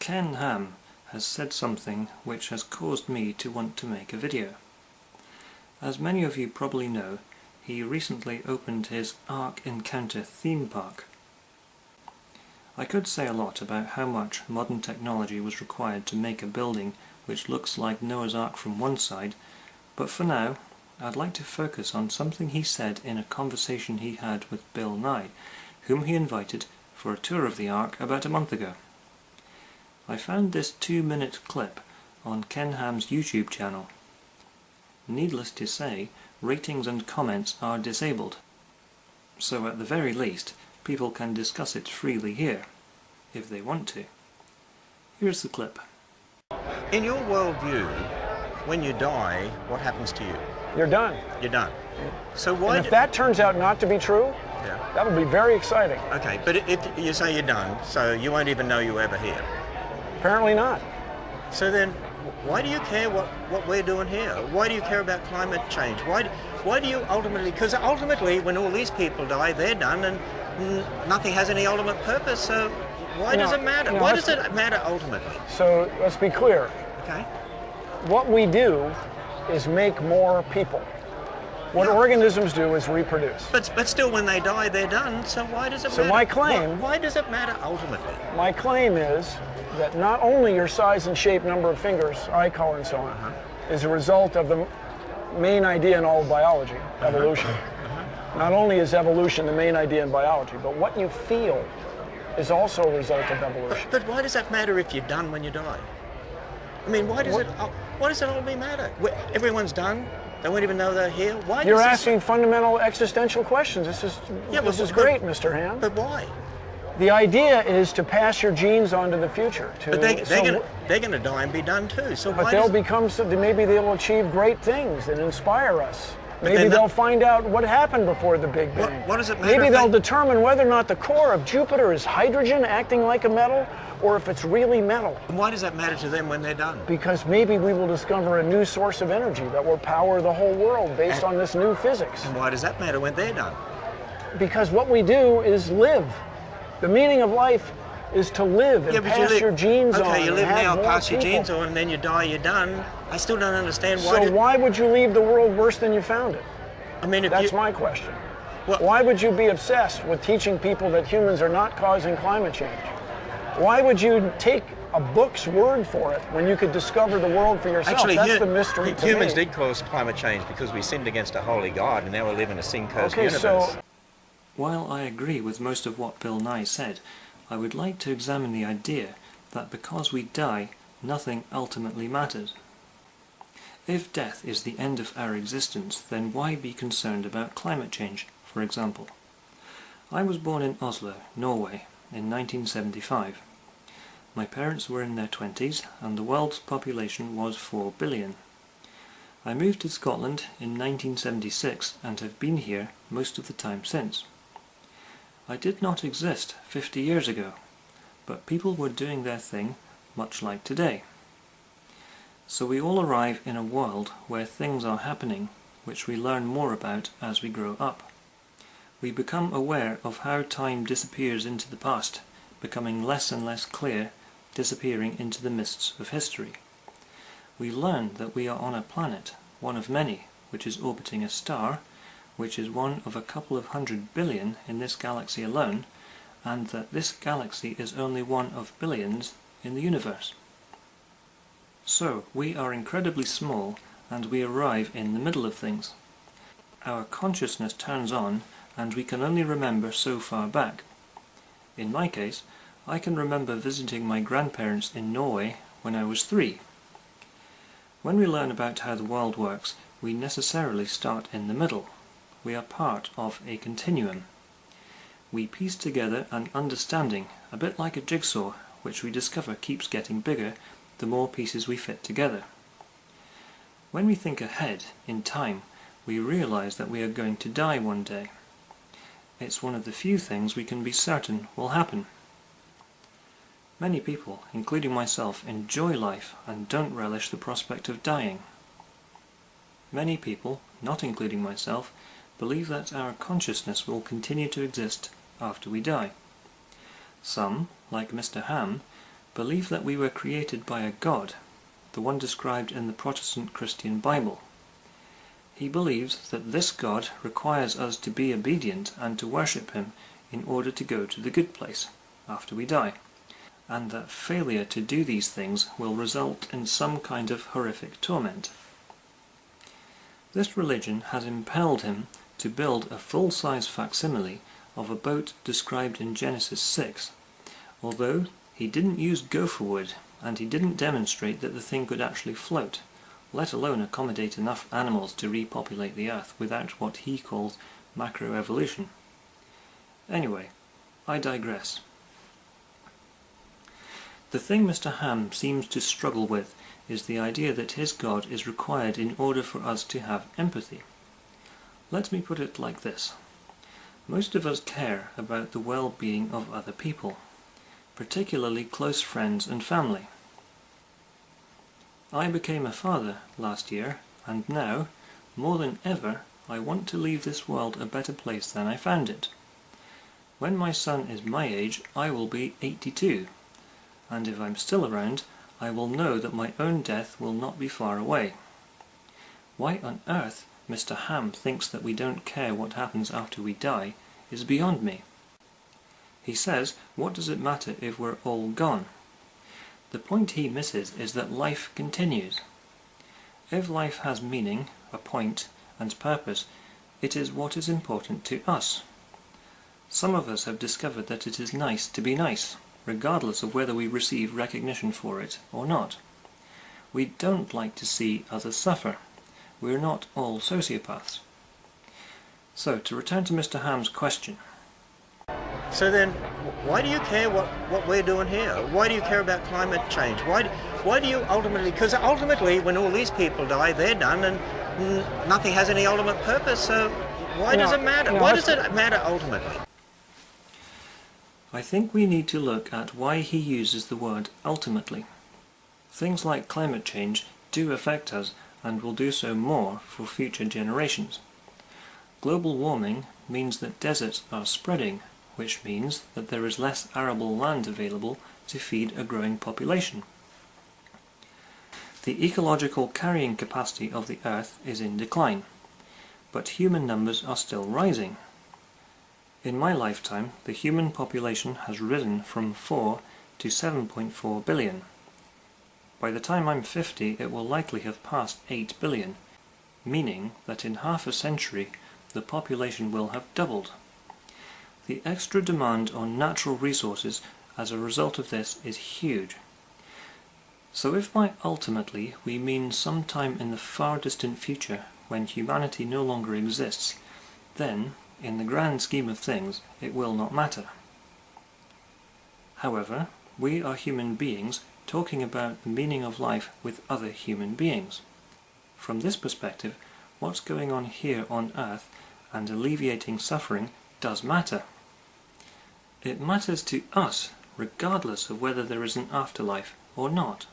Ken Ham has said something which has caused me to want to make a video. As many of you probably know, he recently opened his Ark Encounter theme park. I could say a lot about how much modern technology was required to make a building which looks like Noah's Ark from one side, but for now I'd like to focus on something he said in a conversation he had with Bill Nye, whom he invited for a tour of the Ark about a month ago. I found this 2-minute clip on Ken Ham's YouTube channel. Needless to say, ratings and comments are disabled, so at the very least people can discuss it freely here, if they want to. Here's the clip. In your worldview, when you die, what happens to you? You're done. You're done. So why? And if that turns out not to be true, that will be very exciting. Okay, but if you say you're done, so you won't even know you were ever here. Apparently not. So then, why do you care what we're doing here? Why do you care about climate change? Why do you ultimately? Because ultimately, when all these people die, they're done, and nothing has any ultimate purpose. So why does it matter? Why does it matter ultimately? So let's be clear. Okay. What we do is make more people. What organisms do is reproduce. But still, when they die, they're done. So why does it matter? So my claim. Why does it matter ultimately? My claim is that not only your size and shape, number of fingers, eye color, and so on, is a result of the main idea in all of biology, evolution. Not only is evolution the main idea in biology, but what you feel is also a result of evolution. But why does that matter if you're done when you die? I mean, why does it all matter? Everyone's done. They won't even know they're here. Why? You're asking fundamental existential questions. This is great, Mr. Ham. But why? The idea is to pass your genes on to the future. But they're going to die and be done too. So but they'll become. Maybe they'll achieve great things and inspire us. But maybe they'll find out what happened before the Big Bang. What does it matter? Maybe they'll determine whether or not the core of Jupiter is hydrogen acting like a metal, or if it's really metal. And why does that matter to them when they're done? Because maybe we will discover a new source of energy that will power the whole world based on this new physics. And why does that matter when they're done? Because what we do is live. The meaning of life is to live and pass your genes on. Okay, you live now, pass your genes on, and then you die, you're done. I still don't understand why. So why would you leave the world worse than you found it? I mean, that's my question. Why would you be obsessed with teaching people that humans are not causing climate change? Why would you take a book's word for it when you could discover the world for yourself? Actually, that's the mystery to humans me. did cause climate change because we sinned against a holy God, and now we live in a sin-cursed universe. So, while I agree with most of what Bill Nye said, I would like to examine the idea that because we die, nothing ultimately matters. If death is the end of our existence, then why be concerned about climate change, for example? I was born in Oslo, Norway, in 1975. My parents were in their 20s, and the world's population was 4 billion. I moved to Scotland in 1976 and have been here most of the time since. I did not exist 50 years ago, but people were doing their thing much like today. So we all arrive in a world where things are happening, which we learn more about as we grow up. We become aware of how time disappears into the past, becoming less and less clear, disappearing into the mists of history. We learn that we are on a planet, one of many, which is orbiting a star, which is one of a couple of 100 billion in this galaxy alone, and that this galaxy is only one of billions in the universe. So, we are incredibly small, and we arrive in the middle of things. Our consciousness turns on, and we can only remember so far back. In my case, I can remember visiting my grandparents in Norway when I was 3. When we learn about how the world works, we necessarily start in the middle. We are part of a continuum. We piece together an understanding, a bit like a jigsaw, which we discover keeps getting bigger the more pieces we fit together. When we think ahead in time, we realize that we are going to die one day. It's one of the few things we can be certain will happen. Many people, including myself, enjoy life and don't relish the prospect of dying. Many people, not including myself, believe that our consciousness will continue to exist after we die. Some, like Mr. Ham, believe that we were created by a God, the one described in the Protestant Christian Bible. He believes that this God requires us to be obedient and to worship him in order to go to the good place after we die, and that failure to do these things will result in some kind of horrific torment. This religion has impelled him to build a full-size facsimile of a boat described in Genesis 6, although he didn't use gopher wood and he didn't demonstrate that the thing could actually float, let alone accommodate enough animals to repopulate the earth without what he calls macroevolution. Anyway, I digress. The thing Mr. Ham seems to struggle with is the idea that his God is required in order for us to have empathy. Let me put it like this. Most of us care about the well-being of other people, particularly close friends and family. I became a father last year, and now, more than ever, I want to leave this world a better place than I found it. When my son is my age, I will be 82, and if I'm still around, I will know that my own death will not be far away. Why on earth Mr. Ham thinks that we don't care what happens after we die is beyond me. He says, what does it matter if we're all gone? The point he misses is that life continues. If life has meaning, a point, and purpose, it is what is important to us. Some of us have discovered that it is nice to be nice, regardless of whether we receive recognition for it or not. We don't like to see others suffer. We're not all sociopaths. So, to return to Mr. Ham's question. So then, why do you care what we're doing here? Why do you care about climate change? Why do you ultimately, because ultimately when all these people die, they're done and nothing has any ultimate purpose, so why does it matter? Why does it matter ultimately? I think we need to look at why he uses the word ultimately. Things like climate change do affect us and will do so more for future generations. Global warming means that deserts are spreading, which means that there is less arable land available to feed a growing population. The ecological carrying capacity of the Earth is in decline, but human numbers are still rising. In my lifetime, the human population has risen from 4 to 7.4 billion. By the time I'm 50, it will likely have passed 8 billion, meaning that in half a century the population will have doubled. The extra demand on natural resources as a result of this is huge. So if by ultimately we mean sometime in the far distant future when humanity no longer exists, then, in the grand scheme of things, it will not matter. However, we are human beings talking about the meaning of life with other human beings. From this perspective, what's going on here on Earth and alleviating suffering does matter. It matters to us, regardless of whether there is an afterlife or not.